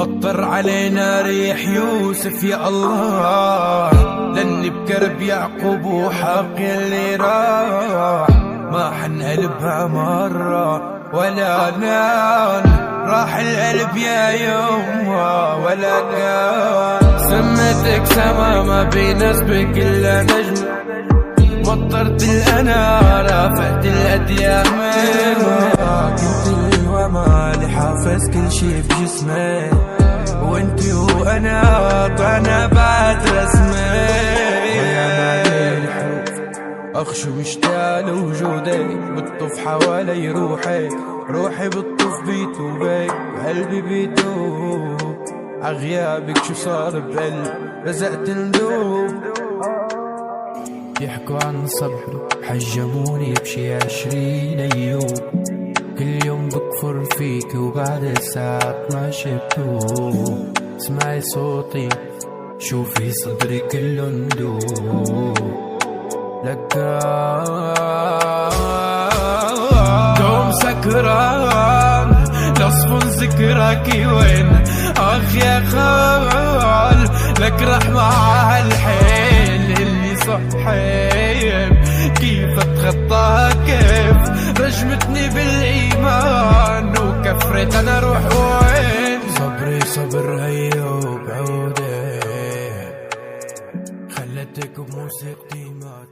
مطر علينا ريح يوسف يا الله، لاني بكرب يعقوب وحق اللي راح، ما حنقلبها مرة ولا نان، راح القلب يا يوم ولا كان. سمتك سما ما بينسبك الا نجم، مطرت الانار رافعت الاديان، كنت الوما اللي حافظ كل شي بجسمي، وانتي وانا طعنا بعد رسمي. اخشى مشتاق لوجودك بتطف حوالي روحي، روحي بتطف بيتوبك وقلبي بيتوب، عغيابك شو صار بقلب رزقت ندوب. يحكوا عن صبر حجموني بشي 20 ايوب، كل يوم بكفر فيك وبعد الساعة 12 بتوب. اسمعي صوتي شوفي صدري كله ندوب، لك دوم سكران تصفن ذكراكي وين، اخ يا خال لك رحمة عالحيل اللي صحيب، كيف اتخطاها كيف رجمتني بالايمان وكفرت انا روح وين. صبري صبر هيو بعودي، خلتك بموسيقتي ما